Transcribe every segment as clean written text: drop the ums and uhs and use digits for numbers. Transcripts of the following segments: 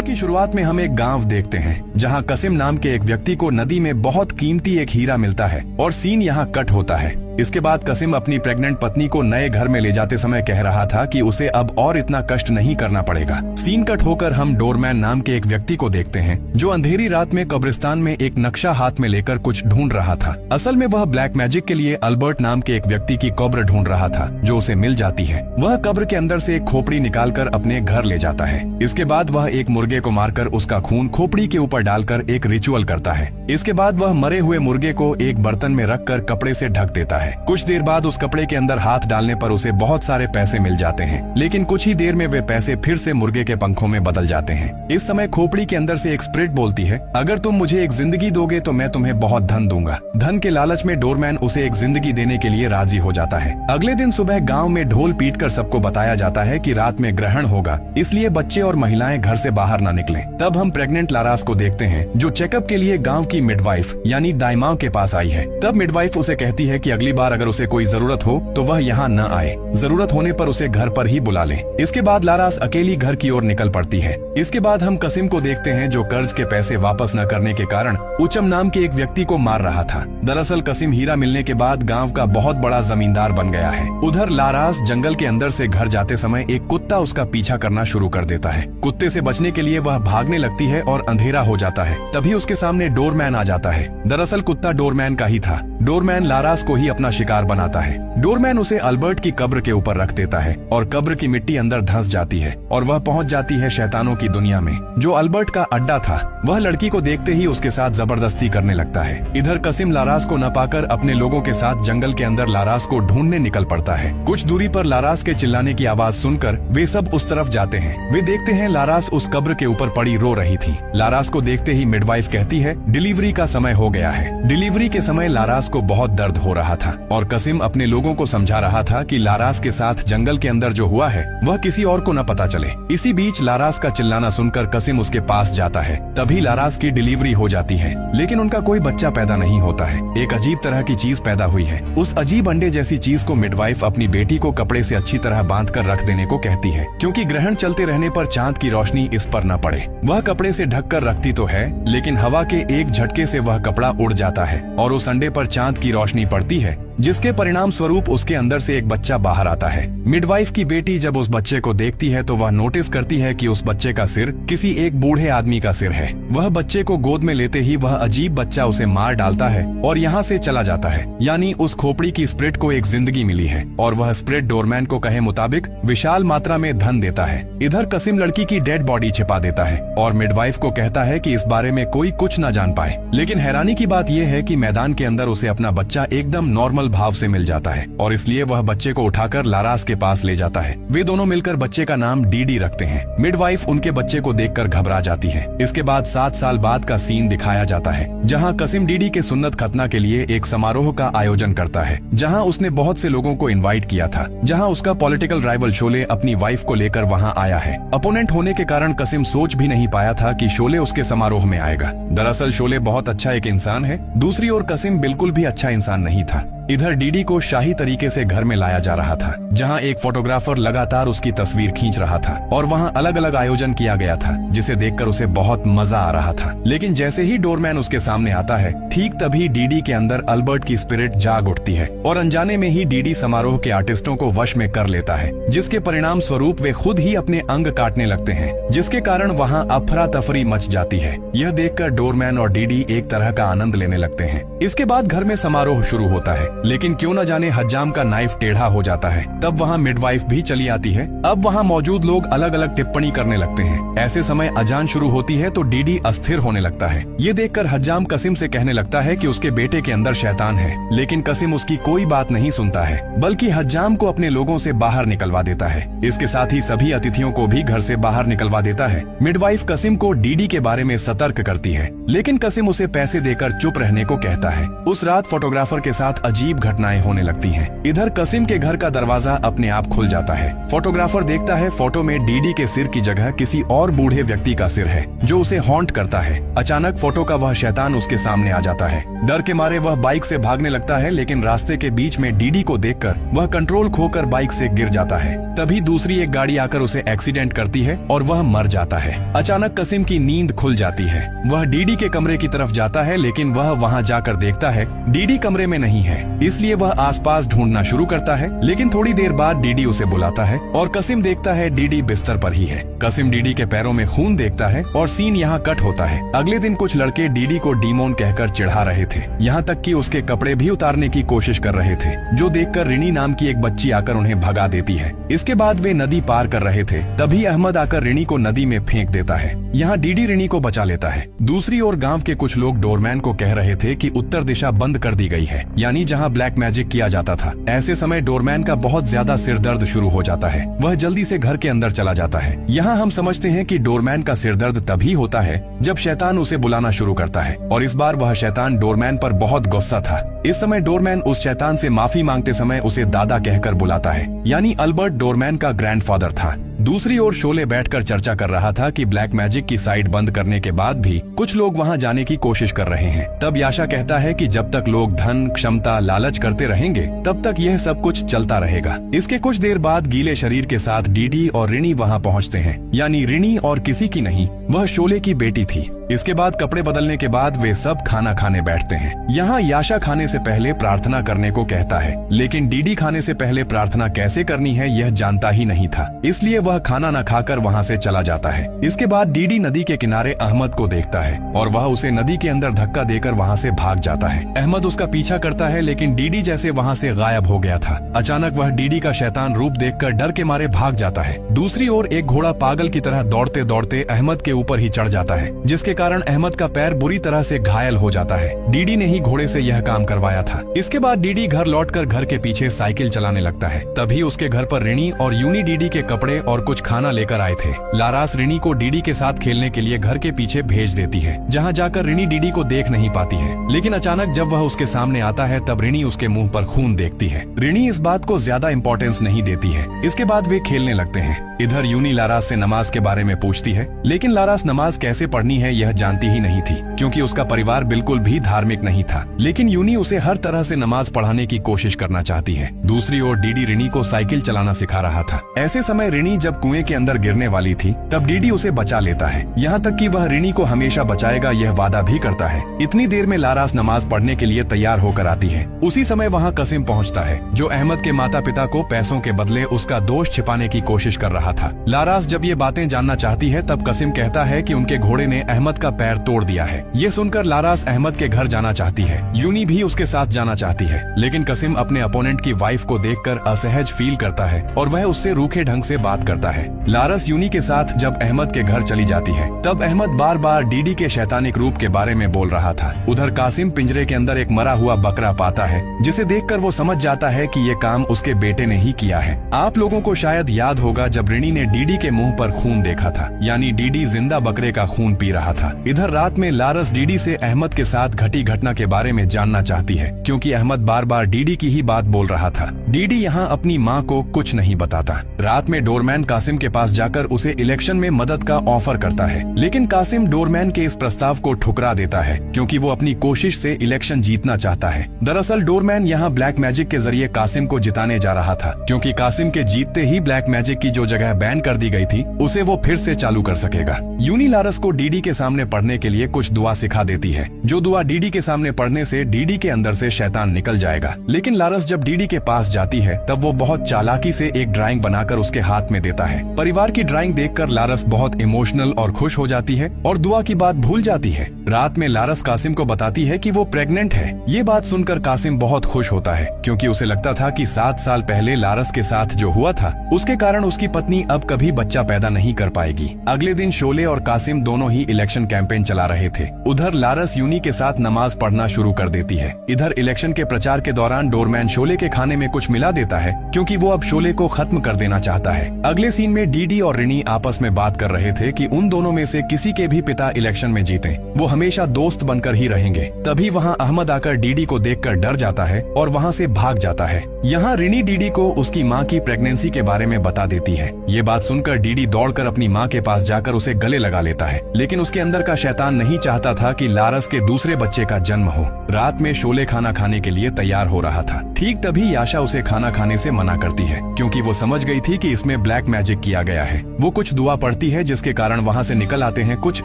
की शुरुआत में हम एक गांव देखते हैं जहां कसिम नाम के एक व्यक्ति को नदी में बहुत कीमती एक हीरा मिलता है और सीन यहां कट होता है। इसके बाद कसिम अपनी प्रेग्नेंट पत्नी को नए घर में ले जाते समय कह रहा था कि उसे अब और इतना कष्ट नहीं करना पड़ेगा। सीन कट होकर हम डोरमैन नाम के एक व्यक्ति को देखते हैं जो अंधेरी रात में कब्रिस्तान में एक नक्शा हाथ में लेकर कुछ ढूंढ रहा था। असल में वह ब्लैक मैजिक के लिए अल्बर्ट नाम के एक व्यक्ति की कब्र ढूंढ रहा था जो उसे मिल जाती है। वह कब्र के अंदर से एक खोपड़ी निकालकर अपने घर ले जाता है। इसके बाद वह एक मुर्गे को मारकर उसका खून खोपड़ी के ऊपर डालकर एक रिचुअल करता है। इसके बाद वह मरे हुए मुर्गे को एक बर्तन में रखकर कपड़े से ढक देता है। कुछ देर बाद उस कपड़े के अंदर हाथ डालने पर उसे बहुत सारे पैसे मिल जाते हैं, लेकिन कुछ ही देर में वे पैसे फिर से मुर्गे के पंखों में बदल जाते हैं। इस समय खोपड़ी के अंदर से एक स्पिरिट बोलती है, अगर तुम मुझे एक जिंदगी दोगे तो मैं तुम्हें बहुत धन दूंगा। धन के लालच में डोरमैन उसे एक जिंदगी देने के लिए राजी हो जाता है। अगले दिन सुबह गाँव में ढोल पीट कर सबको बताया जाता है कि रात में ग्रहण होगा, इसलिए बच्चे और महिलाएं घर से बाहर न निकलें। तब हम प्रेग्नेंट लारास को देखते हैं जो चेकअप के लिए गाँव की मिडवाइफ यानी दाईमाओ के पास आई है। तब मिडवाइफ उसे कहती है कि अगली बार अगर उसे कोई जरूरत हो तो वह यहाँ न आए, जरूरत होने पर उसे घर पर ही बुला ले। इसके बाद लारास अकेली घर की ओर निकल पड़ती है। इसके बाद हम कसिम को देखते हैं जो कर्ज के पैसे वापस न करने के कारण उचम नाम के एक व्यक्ति को मार रहा था। दरअसल कसिम हीरा मिलने के बाद गांव का बहुत बड़ा जमींदार बन गया है। उधर लारास जंगल के अंदर से घर जाते समय एक कुत्ता उसका पीछा करना शुरू कर देता है। कुत्ते से बचने के लिए वह भागने लगती है और अंधेरा हो जाता है। तभी उसके सामने डोरमैन आ जाता है। दरअसल कुत्ता डोरमैन का ही था। डोरमैन लारास को ही अपना शिकार बनाता है। डोरमैन उसे अल्बर्ट की कब्र के ऊपर रख देता है और कब्र की मिट्टी अंदर धंस जाती है और वह पहुंच जाती है शैतानों की दुनिया में जो अल्बर्ट का अड्डा था। वह लड़की को देखते ही उसके साथ जबरदस्ती करने लगता है। इधर कसिम लारास को न पाकर अपने लोगों के साथ जंगल के अंदर लारास को ढूंढने निकल पड़ता है। कुछ दूरी पर लारास के चिल्लाने की आवाज सुनकर वे सब उस तरफ जाते हैं। वे देखते हैं लारास उस कब्र के ऊपर पड़ी रो रही थी। लारास को देखते ही मिडवाइफ कहती है डिलीवरी का समय हो गया है। डिलीवरी के समय लारास को बहुत दर्द हो रहा था और कसिम अपने लोगों को समझा रहा था कि लारास के साथ जंगल के अंदर जो हुआ है वह किसी और को न पता चले। इसी बीच लारास का चिल्लाना सुनकर कसिम उसके पास जाता है। तभी लारास की डिलीवरी हो जाती है, लेकिन उनका कोई बच्चा पैदा नहीं होता है। एक अजीब तरह की चीज पैदा हुई है। उस अजीब अंडे जैसी चीज को मिडवाइफ अपनी बेटी को कपड़े से अच्छी तरह बांध कर रख देने को कहती है, क्योंकि ग्रहण चलते रहने पर चांद की रोशनी इस पर न पड़े। वह कपड़े से ढक कर रखती तो है, लेकिन हवा के एक झटके से वह कपड़ा उड़ जाता है और उस अंडे पर चांद की रोशनी पड़ती है, जिसके परिणाम स्वरूप उसके अंदर से एक बच्चा बाहर आता है। मिडवाइफ की बेटी जब उस बच्चे को देखती है तो वह नोटिस करती है कि उस बच्चे का सिर किसी एक बूढ़े आदमी का सिर है। वह बच्चे को गोद में लेते ही वह अजीब बच्चा उसे मार डालता है और यहाँ से चला जाता है। यानी उस खोपड़ी की स्पिरिट को एक जिंदगी मिली है और वह स्पिरिट डोरमैन को कहे मुताबिक विशाल मात्रा में धन देता है। इधर कसिम लड़की की डेड बॉडी छिपा देता है और मिडवाइफ को कहता है कि इस बारे में कोई कुछ न जान पाए। लेकिन हैरानी की बात यह है कि मैदान के अंदर उसे अपना बच्चा एकदम नॉर्मल भाव से मिल जाता है और इसलिए वह बच्चे को उठाकर लारास के पास ले जाता है। वे दोनों मिलकर बच्चे का नाम डीडी रखते हैं। मिडवाइफ उनके बच्चे को देखकर घबरा जाती है। इसके बाद 7 साल बाद का सीन दिखाया जाता है जहां कसिम डीडी के सुन्नत खतना के लिए एक समारोह का आयोजन करता है, जहां उसने बहुत से लोगों को इनवाइट किया था, जहां उसका पॉलिटिकल राइवल शोले अपनी वाइफ को लेकर वहां आया है। अपोनेंट होने के कारण कसिम सोच भी नहीं पाया था कि शोले उसके समारोह में आएगा। दरअसल शोले बहुत अच्छा एक इंसान है। दूसरी ओर कसिम बिल्कुल भी अच्छा इंसान नहीं था। इधर डीडी को शाही तरीके से घर में लाया जा रहा था, जहां एक फोटोग्राफर लगातार उसकी तस्वीर खींच रहा था और वहां अलग अलग आयोजन किया गया था, जिसे देखकर उसे बहुत मजा आ रहा था। लेकिन जैसे ही डोरमैन उसके सामने आता है, ठीक तभी डीडी के अंदर अल्बर्ट की स्पिरिट जाग उठती है और अनजाने में ही डीडी समारोह के आर्टिस्टों को वश में कर लेता है, जिसके परिणाम स्वरूप वे खुद ही अपने अंग काटने लगते हैं, जिसके कारण वहाँ अफरा तफरी मच जाती है। यह देखकर डोरमैन और डीडी एक तरह का आनंद लेने लगते हैं। इसके बाद घर में समारोह शुरू होता है, लेकिन क्यों न जाने हज्जाम का नाइफ टेढ़ा हो जाता है। तब वहाँ मिडवाइफ भी चली आती है। अब वहाँ मौजूद लोग अलग अलग टिप्पणी करने लगते हैं। ऐसे समय अजान शुरू होती है तो डीडी अस्थिर होने लगता है। ये देखकर हज्जाम कसिम से कहने लगता है कि उसके बेटे के अंदर शैतान है, लेकिन कसिम उसकी कोई बात नहीं सुनता है, बल्कि हज्जाम को अपने लोगों से बाहर निकलवा देता है। इसके साथ ही सभी अतिथियों को भी घर से बाहर निकलवा देता है। मिडवाइफ कसिम को डीडी के बारे में सतर्क करती है, लेकिन कसिम उसे पैसे देकर चुप रहने को कहता है। उस रात फोटोग्राफर के साथ अजीब घटनाएं होने लगती हैं। इधर कसिम के घर का दरवाजा अपने आप खुल जाता है। फोटोग्राफर देखता है फोटो में डीडी के सिर की जगह किसी और और बूढ़े व्यक्ति का सिर है जो उसे हॉन्ट करता है। अचानक फोटो का वह शैतान उसके सामने आ जाता है। डर के मारे वह बाइक से भागने लगता है, लेकिन रास्ते के बीच में डीडी को देखकर वह कंट्रोल खोकर बाइक से गिर जाता है। तभी दूसरी एक गाड़ी आकर उसे एक्सीडेंट करती है और वह मर जाता है। अचानक कसिम की नींद खुल जाती है। वह डीडी के कमरे की तरफ जाता है, लेकिन वह वहां जाकर देखता है डीडी कमरे में नहीं है। इसलिए वह आसपास ढूंढना शुरू करता है, लेकिन थोड़ी देर बाद डीडी उसे बुलाता है और कसिम देखता है डीडी बिस्तर पर ही है। कसिम डीडी के पैरों में खून देखता है और सीन यहाँ कट होता है। अगले दिन कुछ लड़के डीडी को डीमोन कहकर चिढ़ा रहे थे, यहाँ तक कि उसके कपड़े भी उतारने की कोशिश कर रहे थे, जो देखकर रिनी नाम की एक बच्ची आकर उन्हें भगा देती है। इसके बाद वे नदी पार कर रहे थे, तभी अहमद आकर रिनी को नदी में फेंक देता है। यहाँ डीडी रिनी को बचा लेता है। दूसरी ओर गांव के कुछ लोग डोरमैन को कह रहे थे कि उत्तर दिशा बंद कर दी गई है, यानी जहाँ ब्लैक मैजिक किया जाता था। ऐसे समय डोरमैन का बहुत ज्यादा सिर दर्द शुरू हो जाता है। वह जल्दी से घर के अंदर चला जाता है। यहाँ हम समझते हैं कि डोरमैन का सिर दर्द तभी होता है जब शैतान उसे बुलाना शुरू करता है, और इस बार वह शैतान डोरमैन पर बहुत गुस्सा था। इस समय डोरमैन उस शैतान से माफी मांगते समय उसे दादा कहकर बुलाता है, यानी अल्बर्ट डोरमैन का ग्रैंडफादर था। दूसरी ओर शोले बैठकर चर्चा कर रहा था कि ब्लैक मैजिक की साइट बंद करने के बाद भी कुछ लोग वहां जाने की कोशिश कर रहे हैं। तब याशा कहता है कि जब तक लोग धन, क्षमता, लालच करते रहेंगे तब तक यह सब कुछ चलता रहेगा। इसके कुछ देर बाद गीले शरीर के साथ डीडी और रिनी वहां पहुंचते हैं, यानी रिनी और किसी की नहीं, वह शोले की बेटी थी। इसके बाद कपड़े बदलने के बाद वे सब खाना खाने बैठते हैं। यहाँ याशा खाने से पहले प्रार्थना करने को कहता है, लेकिन डीडी खाने से पहले प्रार्थना कैसे करनी है यह जानता ही नहीं था, इसलिए वह खाना न खाकर वहाँ से चला जाता है। इसके बाद डीडी नदी के किनारे अहमद को देखता है और वह उसे नदी के अंदर धक्का देकर वहाँ से भाग जाता है। अहमद उसका पीछा करता है, लेकिन डीडी जैसे वहाँ से गायब हो गया था। अचानक वह डीडी का शैतान रूप देखकर डर के मारे भाग जाता है। दूसरी ओर एक घोड़ा पागल की तरह दौड़ते दौड़ते अहमद के ऊपर ही चढ़ जाता है, जिसके कारण अहमद का पैर बुरी तरह से घायल हो जाता है। डीडी ने ही घोड़े से यह काम करवाया था। इसके बाद डीडी घर लौटकर घर के पीछे साइकिल चलाने लगता है। तभी उसके घर पर रिनी और यूनी डीडी के कपड़े और कुछ खाना लेकर आए थे। लारास रिनी को डीडी के साथ खेलने के लिए घर के पीछे भेज देती है, जहाँ जाकर रिनी डीडी को देख नहीं पाती है। लेकिन अचानक जब वह उसके सामने आता है तब रिनी उसके मुंह पर खून देखती है। रिनी इस बात को ज्यादा इम्पोर्टेंस नहीं देती है। इसके बाद वे खेलने लगते हैं। इधर यूनी लारास से नमाज के बारे में पूछती है, लेकिन लारास नमाज कैसे पढ़नी है यह जानती ही नहीं थी, क्योंकि उसका परिवार बिल्कुल भी धार्मिक नहीं था। लेकिन यूनी उसे हर तरह से नमाज पढ़ाने की कोशिश करना चाहती है। दूसरी ओर डीडी रिनी को साइकिल चलाना सिखा रहा था। ऐसे समय रिनी जब कुएं के अंदर गिरने वाली थी तब डीडी उसे बचा लेता है, यहाँ तक कि वह रिनी को हमेशा बचाएगा यह वादा भी करता है। इतनी देर में लारास नमाज पढ़ने के लिए तैयार होकर आती है। उसी समय वहाँ कसिम पहुँचता है, जो अहमद के माता पिता को पैसों के बदले उसका दोष छिपाने की कोशिश कर रहा था। लारास जब ये बातें जानना चाहती है तब कसिम कहता है कि उनके घोड़े ने अहमद का पैर तोड़ दिया है। ये सुनकर लारास अहमद के घर जाना चाहती है। यूनी भी उसके साथ जाना चाहती है, लेकिन कसिम अपने अपोनेंट की वाइफ को देखकर असहज फील करता है और वह उससे रूखे ढंग से बात करता है। लारास यूनी के साथ जब अहमद के घर चली जाती है तब अहमद बार बार डीडी के शैतानिक रूप के बारे में बोल रहा था। उधर कासिम पिंजरे के अंदर एक मरा हुआ बकरा पाता है, जिसे देखकर वो समझ जाता है कि ये काम उसके बेटे ने ही किया है। आप लोगों को शायद याद होगा जब रिनी ने डीडी के मुंह पर खून देखा था, यानी डीडी जिंदा बकरे का खून पी रहा था। इधर रात में लारस डीडी से अहमद के साथ घटी घटना के बारे में जानना चाहती है, क्योंकि अहमद बार बार डीडी की ही बात बोल रहा था। डीडी यहाँ अपनी माँ को कुछ नहीं बताता। रात में डोरमैन कासिम के पास जाकर उसे इलेक्शन में मदद का ऑफर करता है, लेकिन कासिम डोरमैन के इस प्रस्ताव को ठुकरा देता है, क्योंकि वो अपनी कोशिश से इलेक्शन जीतना चाहता है। दरअसल डोरमैन यहाँ ब्लैक मैजिक के जरिए कासिम को जिताने जा रहा था, क्योंकि कासिम के जीतते ही ब्लैक मैजिक की जो जगह बैन कर दी गई थी उसे वो फिर से चालू कर सकेगा। यूनी लारस को डीडी के सामने पढ़ने के लिए कुछ दुआ सिखा देती है, जो दुआ डीडी के सामने पढ़ने से डीडी के अंदर से शैतान निकल जाएगा। लेकिन लारस जब डीडी के पास जाती है तब वो बहुत चालाकी से एक ड्राइंग बनाकर उसके हाथ में देता है। परिवार की ड्राइंग देखकर लारस बहुत इमोशनल और खुश हो जाती है और दुआ की बात भूल जाती है। रात में लारस कासिम को बताती है कि वो प्रेग्नेंट है। ये बात सुनकर कासिम बहुत खुश होता है, क्योंकि उसे लगता था कि 7 साल पहले लारस के साथ जो हुआ था उसके कारण उसकी पत्नी अब कभी बच्चा पैदा नहीं कर पाएगी। अगले दिन शोले और कासिम दोनों ही इलेक्शन कैंपेन चला रहे थे। उधर लारस यूनी के साथ नमाज पढ़ना शुरू कर देती है। इधर इलेक्शन के प्रचार के दौरान डोरमैन शोले के खाने में कुछ मिला देता है, क्योंकि वो अब शोले को खत्म कर देना चाहता है। अगले सीन में डीडी और रिनी आपस में बात कर रहे थे कि उन दोनों में से किसी के भी पिता इलेक्शन में जीते वो हमेशा दोस्त बनकर ही रहेंगे। तभी वहाँ अहमद आकर डीडी को देखकर डर जाता है और वहाँ से भाग जाता है। यहाँ रिनी डीडी को उसकी माँ की प्रेगनेंसी के बारे में बता देती है। ये बात सुनकर डीडी दौड़कर अपनी माँ के पास जाकर उसे गले लगा लेता है, लेकिन उसके अंदर का शैतान नहीं चाहता था कि लारस के दूसरे बच्चे का जन्म हो। रात में शोले खाना खाने के लिए तैयार हो रहा था। ठीक तभी याशा उसे खाना खाने से मना करती है, क्योंकि वो समझ गई थी कि इसमें ब्लैक मैजिक किया गया है। वो कुछ दुआ पढ़ती है, जिसके कारण वहाँ से निकल आते हैं कुछ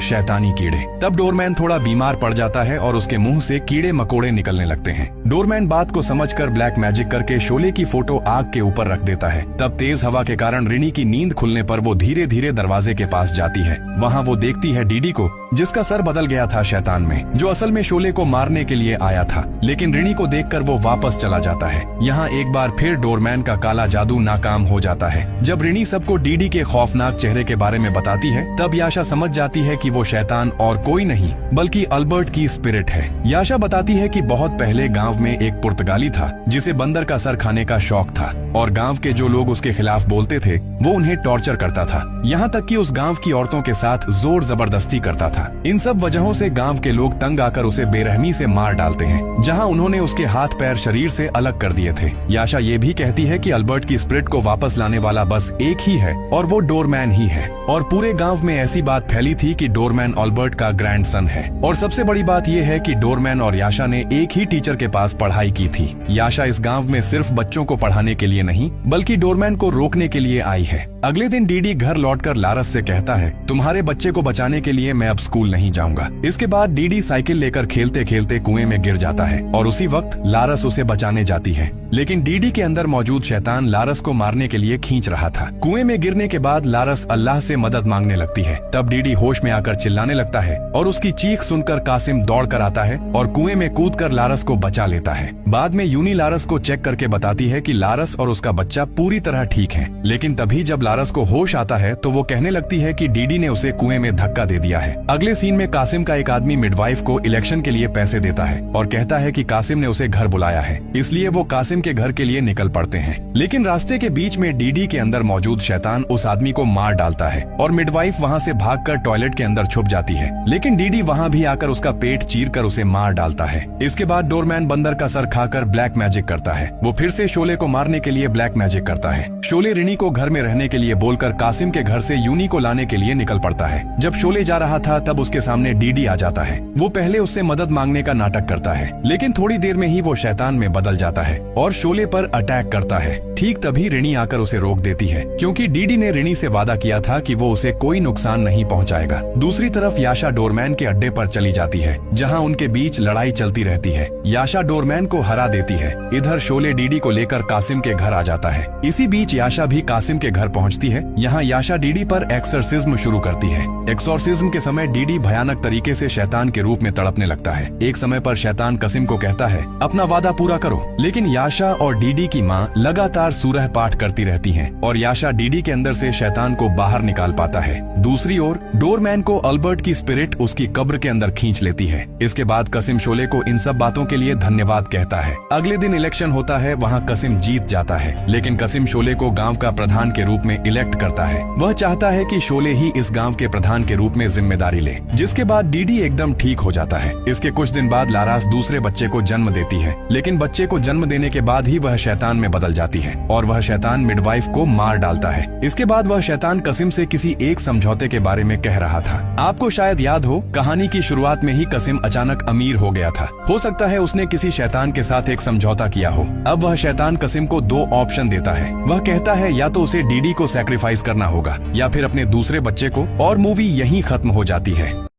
शैतानी कीड़े। तब डोरमैन थोड़ा बीमार पड़ जाता है और उसके मुंह से कीड़े मकोड़े निकलने लगते हैं। डोरमैन बात को समझकर ब्लैक मैजिक करके शोले की फोटो आग के ऊपर रख देता है। तब तेज हवा के कारण रिनी की नींद खुलने पर वो धीरे धीरे दरवाजे के पास जाती है। वहाँ वो देखती है डीडी को, जिसका सर बदल गया था शैतान में, जो असल में शोले को मारने के लिए आया था। लेकिन रिनी को देखकर वो वापस चला जाता है। यहाँ एक बार फिर डोरमैन का काला जादू नाकाम हो जाता है। जब रिनी सबको डीडी के खौफनाक चेहरे के बारे में बताती है, तब याशा समझ जाती है कि वो शैतान और कोई नहीं बल्कि अल्बर्ट की स्पिरिट है। याशा बताती है कि बहुत पहले गांव में एक पुर्तगाली था जिसे बंदर का सर खाने का शौक था, और गांव के जो लोग उसके खिलाफ बोलते थे वो उन्हें टॉर्चर करता था, यहाँ तक कि उस गांव की औरतों के साथ जोर जबरदस्ती करता था। इन सब वजहों से गांव के लोग तंग आकर उसे बेरहमी से मार डालते हैं, जहां उन्होंने उसके हाथ पैर शरीर से अलग कर दिए थे। याशा ये भी कहती है कि अल्बर्ट की स्पिरिट को वापस लाने वाला बस एक ही है, और वो डोरमैन ही है। और पूरे गांव में ऐसी बात फैली थी कि डोरमैन अल्बर्ट का ग्रैंडसन है। और सबसे बड़ी बात यह है कि डोरमैन और याशा ने एक ही टीचर के पास पढ़ाई की थी। याशा इस गांव में सिर्फ बच्चों को पढ़ाने के लिए नहीं, बल्कि डोरमैन को रोकने के लिए आई है। अगले दिन डीडी घर लौटकर लारस से कहता है, तुम्हारे बच्चे को बचाने के लिए मैं अब स्कूल नहीं जाऊंगा। इसके बाद डीडी साइकिल लेकर खेलते खेलते कुएं में गिर जाता है, और उसी वक्त लारस उसे बचाने जाती है। लेकिन डीडी के अंदर मौजूद शैतान लारस को मारने के लिए खींच रहा था। कुएं में गिरने के बाद लारस अल्लाह से मदद मांगने लगती है। तब डीडी होश में आकर चिल्लाने लगता है, और उसकी चीख सुनकर कासिम दौड़ कर आता है और कुएं में कूदकर लारस को बचा लेता है। बाद में यूनी लारस को चेक करके बताती है कि लारस और उसका बच्चा पूरी तरह ठीक है। लेकिन तभी जब लारस को होश आता है तो वो कहने लगती है कि डीडी ने उसे कुएं में धक्का दे दिया है। अगले सीन में कासिम का एक आदमी मिडवाइफ को इलेक्शन के लिए पैसे देता है और कहता है कि कासिम ने उसे घर बुलाया है, इसलिए वो कासिम के घर के लिए निकल पड़ते हैं। लेकिन रास्ते के बीच में डीडी के अंदर मौजूद शैतान उस आदमी को मार डालता है और मिडवाइफ वहाँ से भागकर टॉयलेट के अंदर छुप जाती है। लेकिन डीडी वहाँ भी आकर उसका पेट चीरकर उसे मार डालता है। इसके बाद डोरमैन बंदर का सर खाकर ब्लैक मैजिक करता है। वो फिर से शोले को मारने के लिए ब्लैक मैजिक करता है। शोले रिनी को घर में रहने के लिए बोलकर कासिम के घर से यूनी को लाने के लिए निकल पड़ता है। जब शोले जा रहा था तब उसके सामने डीडी आ जाता है। वो पहले उससे मदद मांगने का नाटक करता है, लेकिन थोड़ी देर में ही वो शैतान में बदल जाता है और शोले पर अटैक करता है। ठीक तभी रिनी आकर उसे रोक देती है, क्योंकि डीडी ने रिनी से वादा किया था कि वो उसे कोई नुकसान नहीं पहुंचाएगा। दूसरी तरफ याशा डोरमैन के अड्डे पर चली जाती है, जहां उनके बीच लड़ाई चलती रहती है। याशा डोरमैन को हरा देती है। इधर शोले डीडी को लेकर कासिम के घर आ जाता है। इसी बीच याशा भी कासिम के घर पहुंचती है। यहाँ याशा डीडी पर एक्सोर्सिज्म शुरू करती है। एक्सोर्सिज्म के समय डीडी भयानक तरीके से शैतान के रूप में तड़पने लगता है। एक समय पर शैतान कासिम को कहता है, अपना वादा पूरा करो। लेकिन याशा और डीडी की माँ लगातार सूरह पाठ करती रहती हैं और याशा डीडी के अंदर से शैतान को बाहर निकाल पाता है। दूसरी ओर डोरमैन को अल्बर्ट की स्पिरिट उसकी कब्र के अंदर खींच लेती है। इसके बाद कासिम शोले को इन सब बातों के लिए धन्यवाद कहता है। अगले दिन इलेक्शन होता है। वहाँ कासिम जीत जाता है, लेकिन कासिम शोले को गाँव का प्रधान के रूप में इलेक्ट करता है। वह चाहता है कि शोले ही इस गांव के प्रधान के रूप में जिम्मेदारी ले, जिसके बाद डीडी एकदम ठीक हो जाता है। इसके कुछ दिन बाद लारास दूसरे बच्चे को जन्म देती है, लेकिन बच्चे को जन्म देने के बाद ही वह शैतान में बदल जाती है और वह शैतान मिडवाइफ को मार डालता है। इसके बाद वह शैतान कासिम से किसी एक समझौते के बारे में कह रहा था। आपको शायद याद हो, कहानी की शुरुआत में ही कासिम अचानक अमीर हो गया था। हो सकता है उसने किसी शैतान के साथ एक समझौता किया हो। अब वह शैतान कासिम को 2 ऑप्शन देता है। वह कहता है या तो उसे डीडी को सैक्रिफाइस करना होगा या फिर अपने दूसरे बच्चे को, और मूवी यहीं खत्म हो जाती है।